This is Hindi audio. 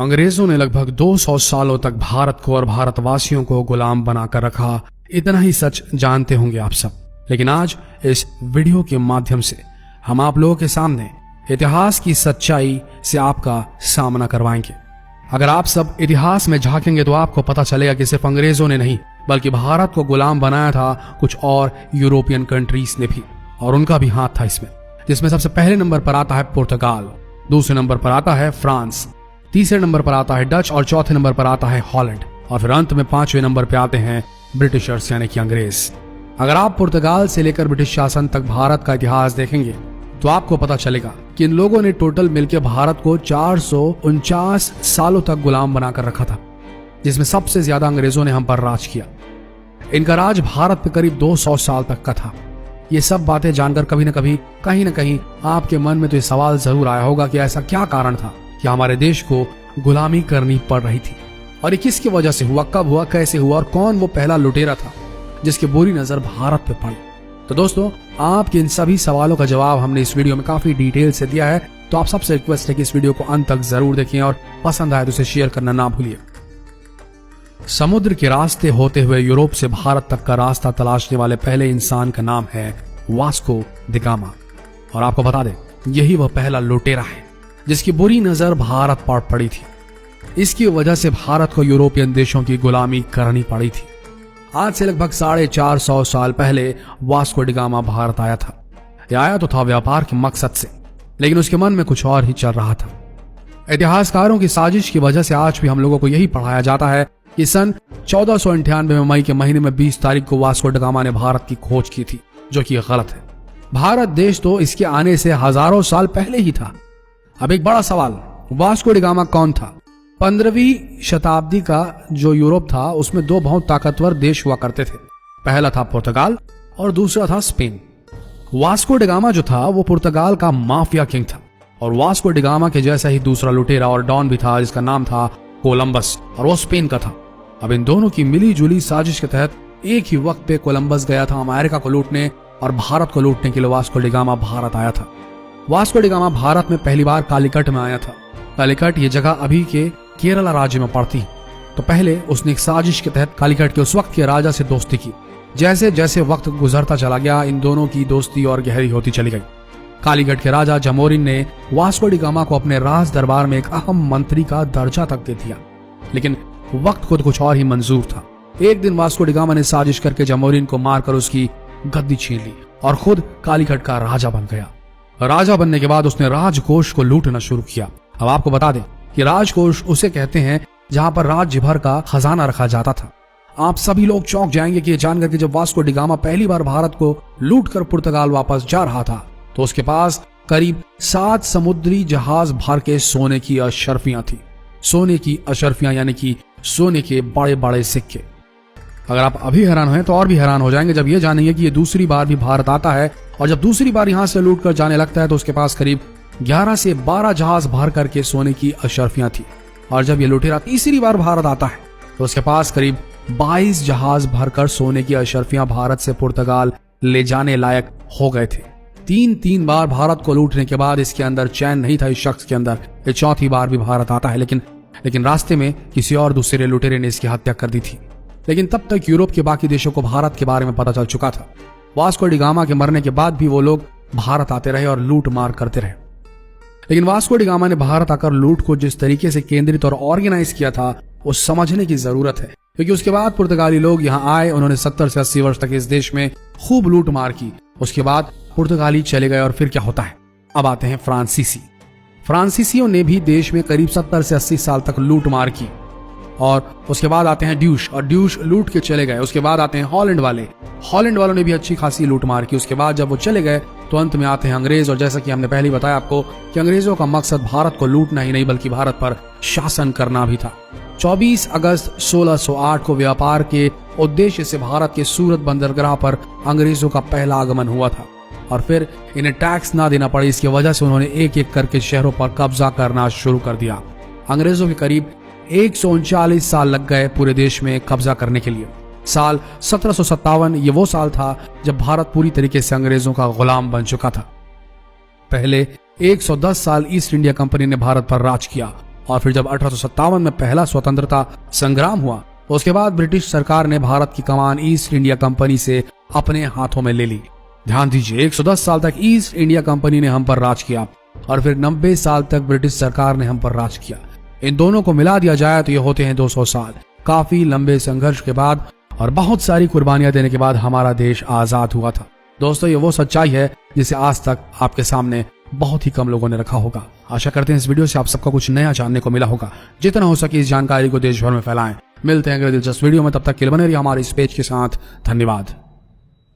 अंग्रेजों ने लगभग 200 सालों तक भारत को और भारतवासियों को गुलाम बनाकर रखा। इतना ही सच जानते होंगे आप सब। लेकिन आज इस वीडियो के माध्यम से हम आप लोगों के सामने इतिहास की सच्चाई से आपका सामना करवाएंगे। अगर आप सब इतिहास में झांकेंगे तो आपको पता चलेगा कि सिर्फ अंग्रेजों ने नहीं बल्कि भारत को गुलाम बनाया था कुछ और यूरोपियन कंट्रीज ने भी, और उनका भी हाथ था इसमें। जिसमें सबसे पहले नंबर पर आता है पुर्तगाल, दूसरे नंबर पर आता है फ्रांस, तीसरे नंबर पर आता है डच और चौथे नंबर पर आता है हॉलैंड, और फिर अंत में पांचवें नंबर पर आते हैं ब्रिटिशर्स यानी कि अंग्रेज। अगर आप पुर्तगाल से लेकर ब्रिटिश शासन तक भारत का इतिहास देखेंगे तो आपको पता चलेगा कि इन लोगों ने टोटल मिलकर भारत को 449 सालों तक गुलाम बनाकर रखा था, जिसमें सबसे ज्यादा अंग्रेजों ने हम पर राज किया। इनका राज भारत पे करीब 200 साल तक का था। ये सब बातें जानकर कभी न कभी कहीं न कहीं आपके मन में तो ये सवाल जरूर आया होगा कि ऐसा क्या कारण था कि हमारे देश को गुलामी करनी पड़ रही थी, और ये किसकी वजह से हुआ, कब हुआ, कैसे हुआ, और कौन वो पहला लुटेरा था जिसकी बुरी नजर भारत पे पड़ी। तो दोस्तों, आपके इन सभी सवालों का जवाब हमने इस वीडियो में काफी डिटेल से दिया है। तो आप सबसे रिक्वेस्ट है कि इस वीडियो को अंत तक जरूर देखें और पसंद आए तो इसे शेयर करना ना भूलिए। समुद्र के रास्ते होते हुए यूरोप से भारत तक का रास्ता तलाशने वाले पहले इंसान का नाम है वास्को द गामा। और आपको बता दें, यही वह पहला लुटेरा है जिसकी बुरी नजर भारत पर पड़ी थी। इसकी वजह से भारत को यूरोपियन देशों की गुलामी करनी पड़ी थी। आज से लगभग 450 साल पहले वास्को ड गामा भारत आया था। यह आया तो था व्यापार के मकसद से, लेकिन उसके मन में कुछ और ही चल रहा था। इतिहासकारों की साजिश की वजह से आज भी हम लोगों को यही पढ़ाया जाता है कि सन 1498 में मई के महीने में 20 तारीख को वास्को ड गामा ने भारत की खोज की थी, जो कि गलत है। भारत देश तो इसके आने से हजारों साल पहले ही था। अब एक बड़ा सवाल, वास्को ड गामा कौन था? 15वीं शताब्दी का जो यूरोप था उसमें दो बहुत ताकतवर देश हुआ करते थे। पहला था पुर्तगाल और दूसरा था स्पेन। वास्को ड गामा जो था वो पुर्तगाल का माफिया किंग था, और वास्को ड गामा के जैसा ही दूसरा लुटेरा और डॉन भी था जिसका नाम था कोलंबस, और वो स्पेन का था। अब इन दोनों की मिली जुली साजिश के तहत एक ही वक्त पे कोलंबस गया था अमेरिका को लूटने, और भारत को लूटने के लिए वास्को ड गामा भारत आया था। वास्को ड गामा भारत में पहली बार कालीकट में आया था। कालीकट ये जगह अभी के केरला राज्य में पड़ती। तो पहले उसने एक साजिश के तहत कालीकट के उस वक्त के राजा से दोस्ती की। जैसे जैसे वक्त गुजरता चला गया इन दोनों की दोस्ती और गहरी होती चली गई। कालीकट के राजा जमोरिन ने वास्को ड गामा को अपने राज दरबार में एक अहम मंत्री का दर्जा तक दे दिया, लेकिन वक्त खुद कुछ और ही मंजूर था। एक दिन वास्को ड गामा ने साजिश करके जमोरिन को मारकर उसकी गद्दी छीन ली और खुद कालीकट का राजा बन गया। राजा बनने के बाद उसने राजकोष को लूटना शुरू किया। अब आपको बता दें कि राजकोष उसे कहते हैं जहां पर राज्य भर का खजाना रखा जाता था। आप सभी लोग चौंक जाएंगे कि ये जानकर कि जब वास्को ड गामा पहली बार भारत को लूटकर पुर्तगाल वापस जा रहा था तो उसके पास करीब 7 समुद्री जहाज भर के सोने की अशर्फियां थी। सोने की अशर्फियां यानी कि सोने के बड़े बड़े सिक्के। अगर आप अभी हैरान हुए तो और भी हैरान हो जाएंगे जब ये जानेंगे कि ये दूसरी बार भी भारत आता है, और जब दूसरी बार यहां से लूट कर जाने लगता है तो उसके पास करीब 11 से 12 जहाज भर करके सोने की अशर्फियां थी। और जब ये लुटेरा तीसरी बार भारत आता है तो उसके पास करीब 22 जहाज भरकर सोने की अशर्फियां भारत से पुर्तगाल ले जाने लायक हो गए थे। 3 बार भारत को लूटने के बाद इसके अंदर चैन नहीं था इस शख्स के अंदर। ये चौथी बार भी भारत आता है, लेकिन रास्ते में किसी और दूसरे लुटेरे ने इसकी हत्या कर दी थी। लेकिन तब तक यूरोप के बाकी देशों को भारत के बारे में पता चल चुका था। वास्को ड गामा के मरने के बाद भी वो लोग भारत आते रहे और लूट मार करते रहे। लेकिन वास्को ड गामा ने भारत आकर लूट को जिस तरीके से केंद्रित और ऑर्गेनाइज किया था वो समझने की जरूरत है, क्योंकि उसके बाद पुर्तगाली लोग यहाँ आए, उन्होंने 70 से 80 वर्ष तक इस देश में खूब लूट मार की। उसके बाद पुर्तगाली चले गए और फिर क्या होता है। अब आते हैं फ्रांसीसी। फ्रांसीसियों ने भी देश में करीब 70 से 80 साल तक लूट मार की, और उसके बाद आते हैं ड्यूश, और ड्यूश लूट के चले गए। उसके बाद आते हैं हॉलैंड वाले। हॉलैंड वालों ने भी अच्छी खासी लूट मार की। उसके बाद जब वो चले गए तो अंत में आते हैं अंग्रेज, और जैसा कि हमने पहले बताया आपको कि अंग्रेजों का मकसद भारत को लूटना ही नहीं बल्कि भारत पर शासन करना भी था। 24 अगस्त 1608 को व्यापार के उद्देश्य से भारत के सूरत बंदरगाह पर अंग्रेजों का पहला आगमन हुआ था, और फिर इन्हें टैक्स ना देना पड़े इसकी वजह से उन्होंने एक एक करके शहरों पर कब्जा करना शुरू कर दिया। अंग्रेजों के करीब 139 साल लग गए पूरे देश में कब्जा करने के लिए। साल 1757 ये वो साल था जब भारत पूरी तरीके से अंग्रेजों का गुलाम बन चुका था। पहले 110 साल ईस्ट इंडिया कंपनी ने भारत पर राज किया, और फिर जब 1857 में पहला स्वतंत्रता संग्राम हुआ, उसके बाद ब्रिटिश सरकार ने भारत की कमान ईस्ट इंडिया कंपनी से अपने हाथों में ले ली। ध्यान दीजिए, 110 साल तक ईस्ट इंडिया कंपनी ने हम पर राज किया और फिर 90 साल तक ब्रिटिश सरकार ने हम पर राज किया। इन दोनों को मिला दिया जाए तो ये होते हैं 200 साल। काफी लंबे संघर्ष के बाद और बहुत सारी कुर्बानियां देने के बाद हमारा देश आजाद हुआ था। दोस्तों, ये वो सच्चाई है जिसे आज तक आपके सामने बहुत ही कम लोगों ने रखा होगा। आशा करते हैं इस वीडियो से आप सबको कुछ नया जानने को मिला होगा। जितना हो सके इस जानकारी को देश भर में फैलाएं। मिलते हैं अगले दिलचस्प वीडियो में, तब तक के लिए बने रहिए हमारे इस पेज के साथ। धन्यवाद।